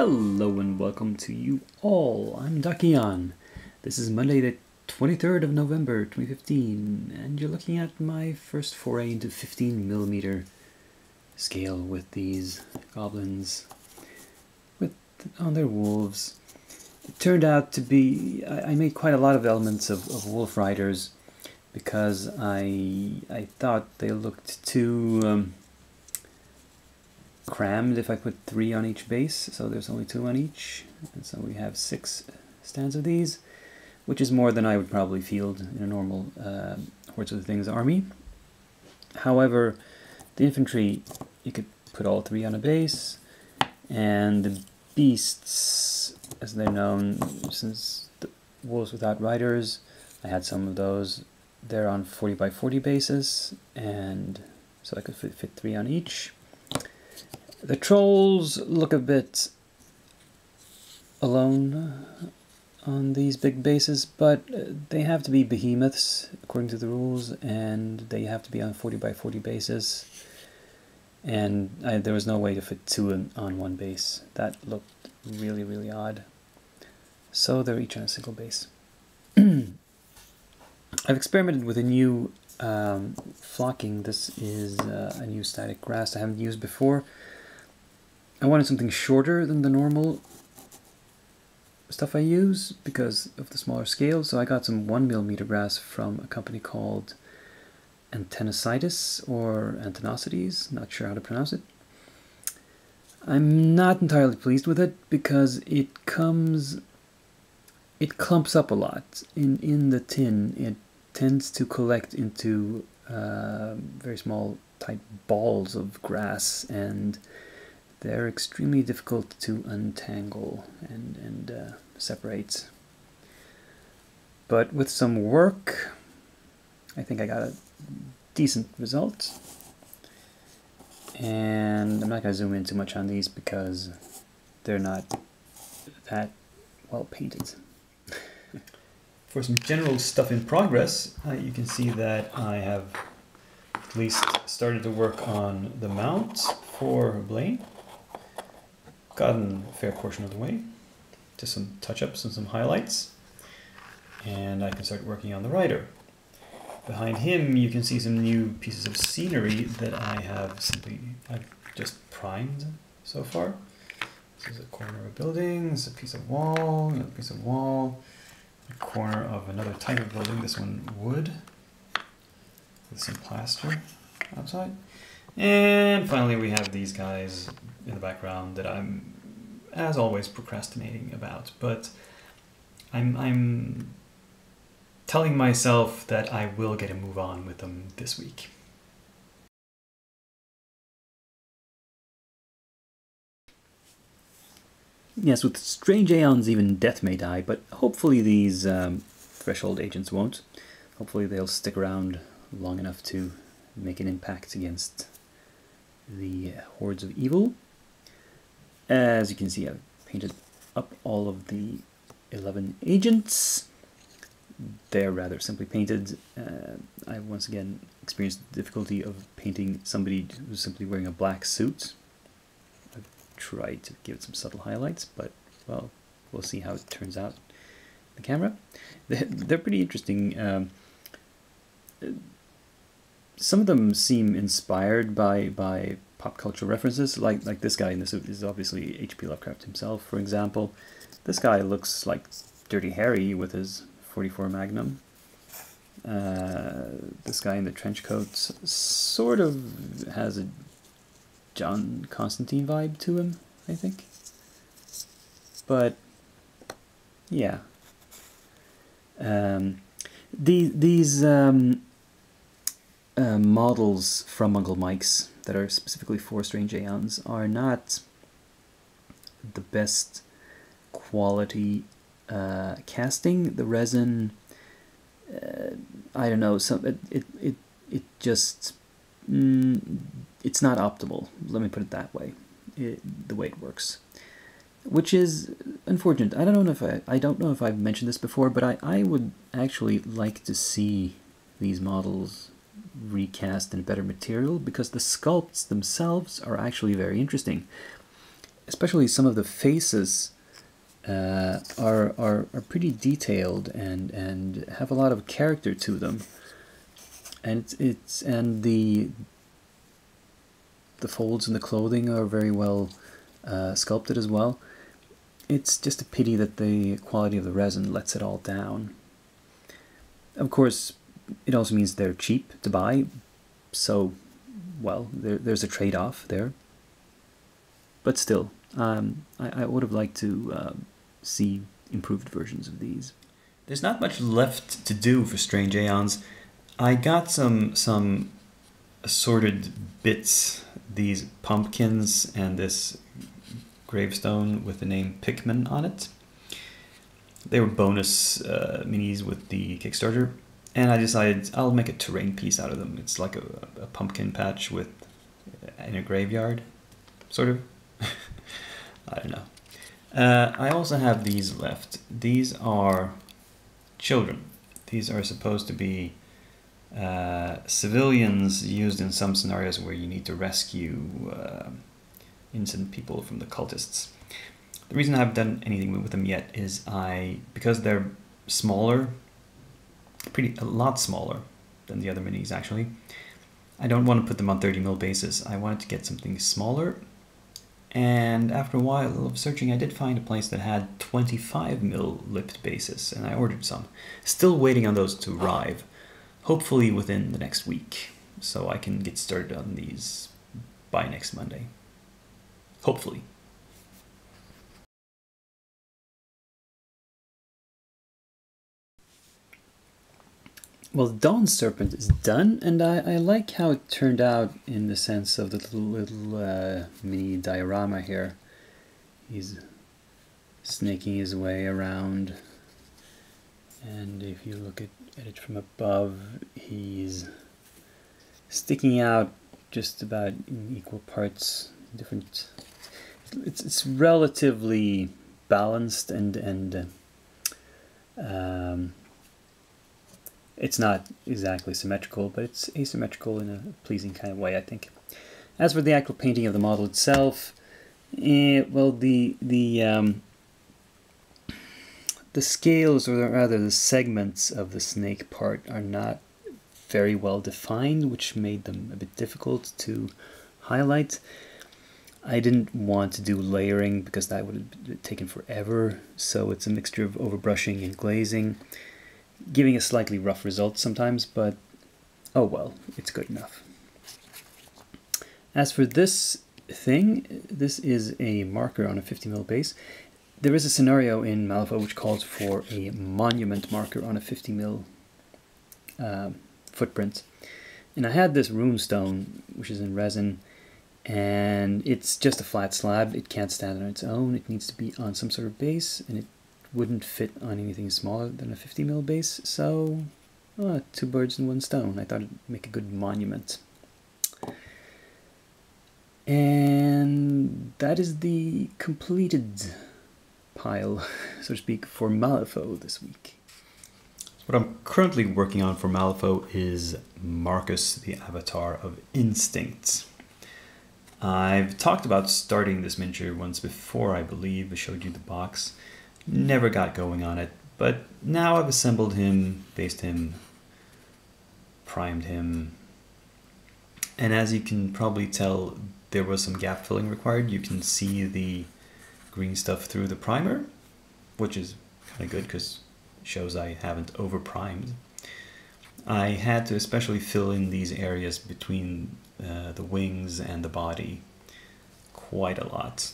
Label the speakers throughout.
Speaker 1: Hello and welcome to you all. I'm Dakian. This is Monday the 23rd of November 2015 and you're looking at my first foray into 15mm scale with these goblins on their wolves. It turned out to be, I made quite a lot of elements of wolf riders because I thought they looked too crammed if I put 3 on each base, so there's only 2 on each, and so we have 6 stands of these, which is more than I would probably field in a normal Hordes of the Things army. However, the infantry, you could put all 3 on a base, and the beasts, as they're known, since the wolves without riders, I had some of those. They're on 40 by 40 bases, and so I could fit 3 on each. The trolls look a bit alone on these big bases, but they have to be behemoths according to the rules, and they have to be on 40 by 40 bases. And there was no way to fit 2 on one base. That looked really, really odd. So they're each on a single base. I've experimented with a new flocking. This is a new static grass I haven't used before. I wanted something shorter than the normal stuff I use because of the smaller scale, so I got some 1mm grass from a company called Antennacitis or Antennacities, not sure how to pronounce it. I'm not entirely pleased with it because it clumps up a lot. In the tin, it tends to collect into very small, tight balls of grass, and they're extremely difficult to untangle and separate. But with some work, I think I got a decent result. And I'm not going to zoom in too much on these because they're not that well painted. For some general stuff in progress, you can see that I have at least started to work on the mount for Blaine. Gotten a fair portion of the way, just some touch-ups and some highlights, and I can start working on the rider. Behind him you can see some new pieces of scenery that I've just primed so far. This is a corner of a building, this is a piece of wall, another piece of wall, a corner of another type of building, this one wood, with some plaster outside. And finally we have these guys in the background that I'm, as always, procrastinating about, but I'm telling myself that I will get a move on with them this week. Yes, with strange aeons even death may die, but hopefully these threshold agents won't. Hopefully they'll stick around long enough to make an impact against the hordes of evil. As you can see, I've painted up all of the 11 agents. They're rather simply painted. I once again experienced the difficulty of painting somebody who's simply wearing a black suit. I've tried to give it some subtle highlights, but well, we'll see how it turns out in the camera. They're pretty interesting. Some of them seem inspired by pop culture references, like this guy in the suit is obviously H.P. Lovecraft himself, for example. This guy looks like Dirty Harry with his 44 Magnum. This guy in the trench coat sort of has a John Constantine vibe to him, I think. But yeah, these models from Uncle Mike's that are specifically for Strange Aeons are not the best quality casting. The resin, I don't know, it just it's not optimal. Let me put it that way. The way it works, which is unfortunate. I don't know if I've mentioned this before, but I would actually like to see these models recast in a better material because the sculpts themselves are actually very interesting. especially some of the faces are pretty detailed and have a lot of character to them, and the folds in the clothing are very well sculpted as well. It's just a pity that the quality of the resin lets it all down. Of course, it also means they're cheap to buy, so, well, there's a trade-off there. But still, I would have liked to see improved versions of these. There's not much left to do for Strange Aeons. I got some assorted bits, these pumpkins and this gravestone with the name Pikmin on it. They were bonus minis with the Kickstarter, and I decided I'll make a terrain piece out of them. It's like a pumpkin patch in a graveyard, sort of. I don't know. I also have these left. These are children. These are supposed to be civilians used in some scenarios where you need to rescue innocent people from the cultists. The reason I haven't done anything with them yet is because they're smaller, a lot smaller than the other minis actually. I don't want to put them on 30mm bases. I wanted to get something smaller, and after a while of searching I did find a place that had 25mm lipped bases, and I ordered some. Still waiting on those to arrive, hopefully within the next week, so I can get started on these by next Monday. Hopefully. Well, Dawn Serpent is done, and I like how it turned out in the sense of the little mini diorama here. He's snaking his way around, and if you look at it from above, he's sticking out just about in equal parts. Different. It's relatively balanced and it's not exactly symmetrical, but it's asymmetrical in a pleasing kind of way, I think. As for the actual painting of the model itself, well, the scales, or rather the segments of the snake part, are not very well defined, which made them a bit difficult to highlight. I didn't want to do layering because that would have taken forever, so it's a mixture of overbrushing and glazing, giving a slightly rough result sometimes, but oh well, it's good enough. As for this thing, this is a marker on a 50mm base. There is a scenario in Malifaux which calls for a monument marker on a 50mm footprint. And I had this runestone, which is in resin, and it's just a flat slab. It can't stand on its own. It needs to be on some sort of base, and it wouldn't fit on anything smaller than a 50mm base, so two birds in one stone. I thought it'd make a good monument. And that is the completed pile, so to speak, for Malifaux this week. What I'm currently working on for Malifaux is Marcus, the Avatar of Instinct. I've talked about starting this miniature once before, I believe. I showed you the box. Never got going on it, but now I've assembled him, based him, primed him, and as you can probably tell, there was some gap filling required. You can see the green stuff through the primer, which is kind of good because it shows I haven't over primed. I had to especially fill in these areas between the wings and the body quite a lot,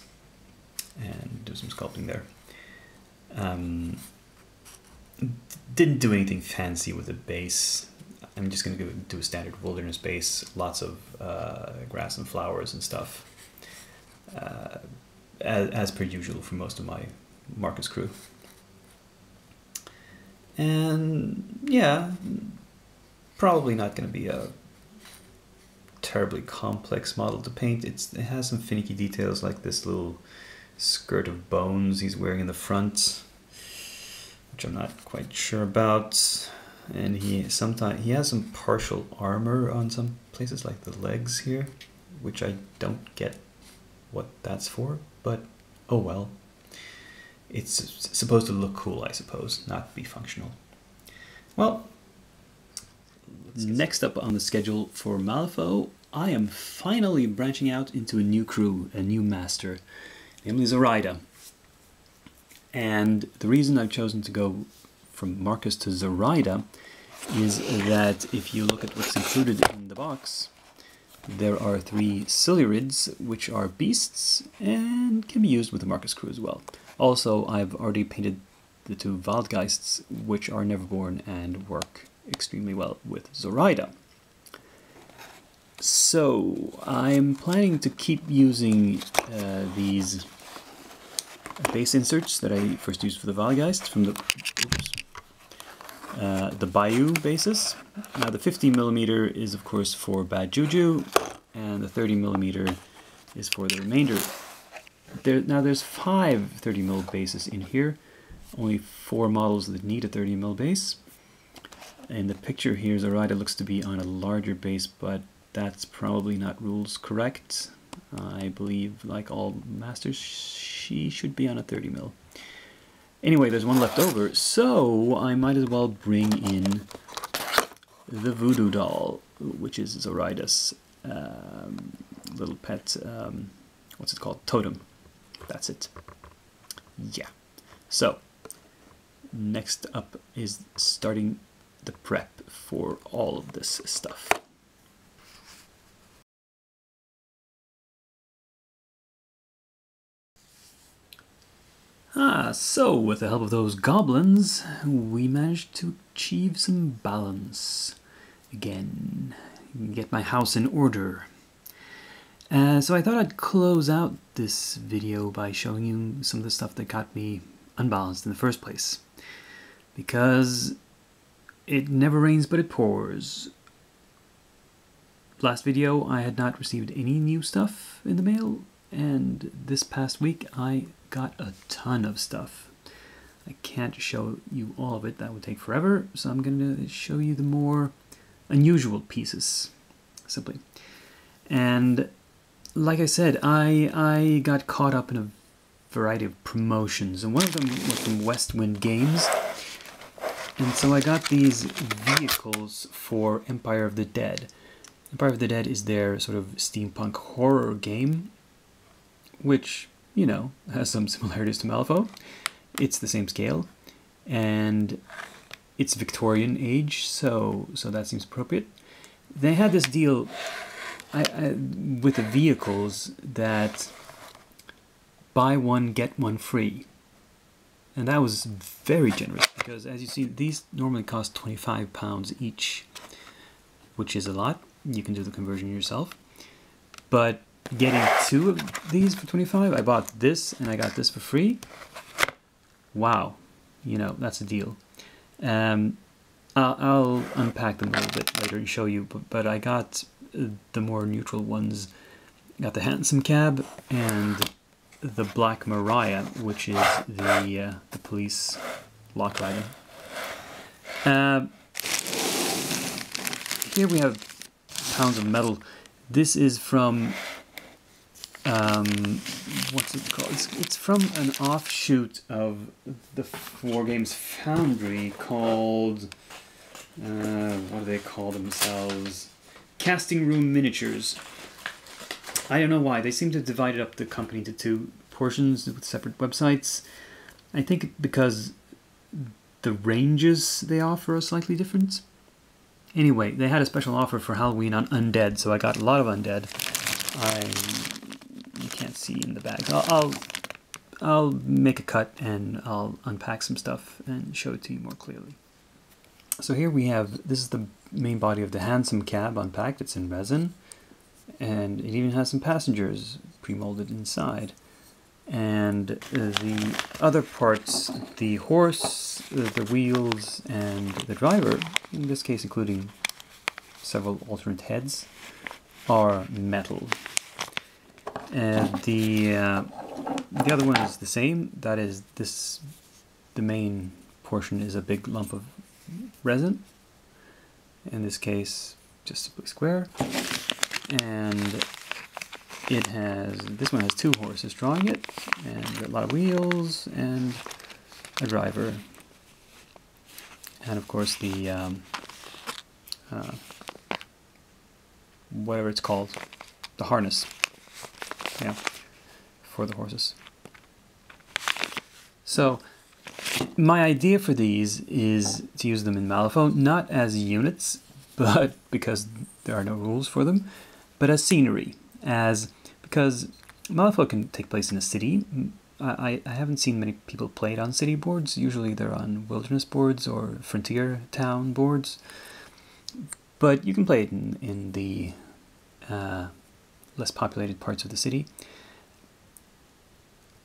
Speaker 1: and do some sculpting there. Didn't do anything fancy with the base. I'm just going to do a standard wilderness base, lots of grass and flowers and stuff, as per usual for most of my Marcus crew. And yeah, probably not going to be a terribly complex model to paint. It has some finicky details, like this little skirt of bones he's wearing in the front, which I'm not quite sure about. And he has some partial armor on some places, like the legs here, which I don't get what that's for, but oh well. It's supposed to look cool, I suppose, not be functional. Well, next up on the schedule for Malifaux, I am finally branching out into a new crew, a new master, namely Zoraida. And the reason I've chosen to go from Marcus to Zoraida is that if you look at what's included in the box, there are 3 Silurids, which are beasts, and can be used with the Marcus crew as well. Also, I've already painted the 2 Waldgeists, which are Neverborn and work extremely well with Zoraida. So, I'm planning to keep using these base inserts that I first used for the Waldgeists from the Bayou bases. Now the 50mm is of course for Bad Juju, and the 30mm is for the remainder. Now there's 5 30mm bases in here, only 4 models that need a 30mm base. In the picture here, Zoraida looks to be on a larger base, but that's probably not rules correct. I believe, like all masters, she should be on a 30mm. Anyway, there's 1 left over, so I might as well bring in the Voodoo Doll, which is Zoraida's little pet, what's it called? Totem. That's it. Yeah. So, next up is starting the prep for all of this stuff. So with the help of those goblins, we managed to achieve some balance. Again, get my house in order. So I thought I'd close out this video by showing you some of the stuff that got me unbalanced in the first place. Because it never rains but it pours. Last video I had not received any new stuff in the mail, and this past week I got a ton of stuff. I can't show you all of it, that would take forever, so I'm going to show you the more unusual pieces, simply. And like I said, I got caught up in a variety of promotions, and one of them was from Westwind Games. And so I got these vehicles for Empire of the Dead. Empire of the Dead is their sort of steampunk horror game, which, you know, has some similarities to Malifaux. It's the same scale, and it's Victorian age, so that seems appropriate. They had this deal with the vehicles that buy one, get one free. And that was very generous, because as you see, these normally cost £25 each, which is a lot. You can do the conversion yourself. But getting 2 of these for 25, I bought this and I got this for free. Wow, you know, that's a deal. I'll unpack them a little bit later and show you, but I got the more neutral ones. Got the Handsome Cab and the Black Mariah, which is the police lock rider. Here we have Pounds of Metal. This is from what's it called? It's from an offshoot of the Wargames Foundry called what do they call themselves? Casting Room Miniatures. I don't know why. They seem to have divided up the company into 2 portions with separate websites. I think because the ranges they offer are slightly different. Anyway, they had a special offer for Halloween on Undead, so I got a lot of Undead. You can't see in the bag. I'll make a cut and I'll unpack some stuff and show it to you more clearly. So here we have, this is the main body of the Handsome Cab unpacked. It's in resin. And it even has some passengers pre-molded inside. And the other parts, the horse, the wheels, and the driver, in this case including several alternate heads, are metal. And the other one is the same. That is, the main portion is a big lump of resin. In this case, just simply square. And this one has 2 horses drawing it, and a lot of wheels, and a driver. And of course the, whatever it's called, the harness, yeah, for the horses. So my idea for these is to use them in Malifaux, not as units, but because there are no rules for them, but as scenery, because Malifaux can take place in a city. I haven't seen many people play it on city boards. Usually they're on wilderness boards or frontier town boards, but you can play it in the less populated parts of the city,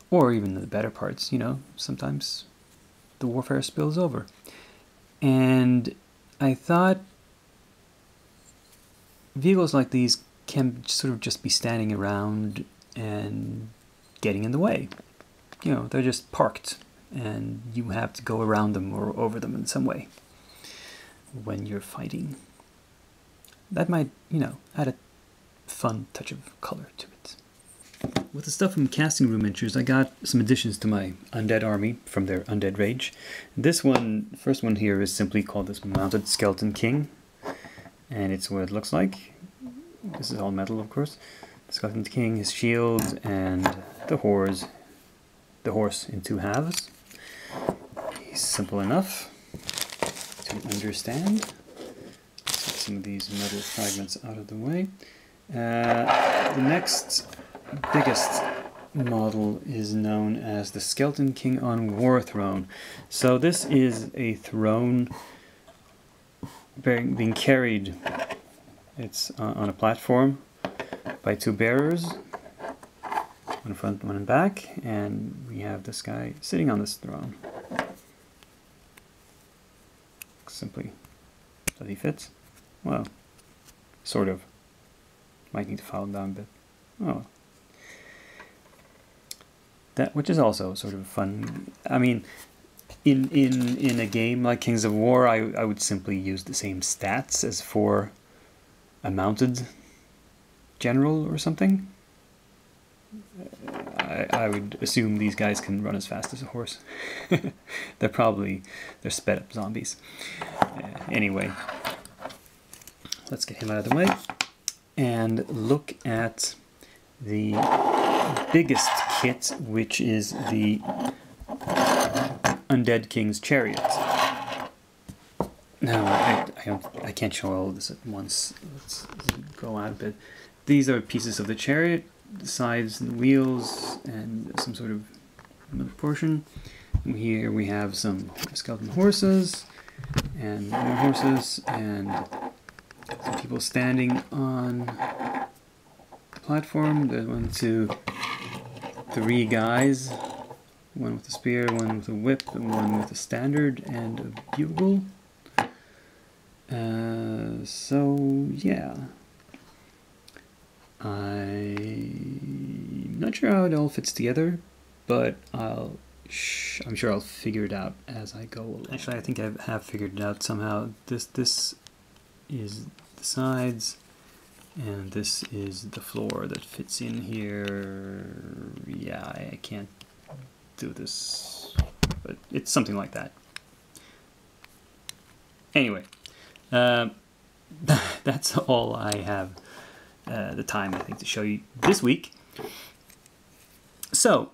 Speaker 1: or even the better parts. You know, sometimes the warfare spills over. And I thought vehicles like these can sort of just be standing around and getting in the way. You know, they're just parked and you have to go around them or over them in some way when you're fighting. That might, you know, add a fun touch of color to it. With the stuff from Casting Room Miniatures, I got some additions to my undead army from their Undead Rage. This one, first one here, is simply called this Mounted Skeleton King, and it's what it looks like. This is all metal, of course. The Skeleton King, his shield, and the horse in 2 halves. He's simple enough to understand. Let's get some of these metal fragments out of the way. The next biggest model is known as the Skeleton King on War Throne. So this is a throne being carried. It's on a platform by 2 bearers, one in front, one in back, and we have this guy sitting on this throne. Simply, does he fit? Well, sort of. Might need to file him down a bit. Oh. That, which is also sort of fun. I mean, in a game like Kings of War, I would simply use the same stats as for a mounted general or something. I would assume these guys can run as fast as a horse. They're sped up zombies. Anyway, let's get him out of the way and look at the biggest kit, which is the Undead King's chariot. Now, I can't show all of this at once. Let's go out a bit. These are pieces of the chariot, the sides and the wheels, and some sort of portion. And here we have some skeleton horses, and more horses, and some people standing on the platform. There's 1, 2, 3 guys. One with a spear, one with a whip, and one with a standard and a bugle. So yeah, I'm not sure how it all fits together, but I'm sure I'll figure it out as I go along. Actually, I think I have figured it out somehow. This is the sides, and this is the floor that fits in here. Yeah, I can't do this, but it's something like that. Anyway, that's all I have the time, I think, to show you this week. So,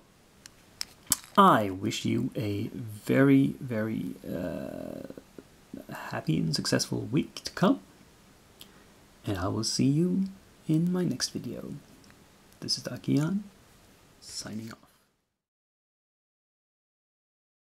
Speaker 1: I wish you a very, very happy and successful week to come, and I will see you in my next video. This is Dakian, signing off.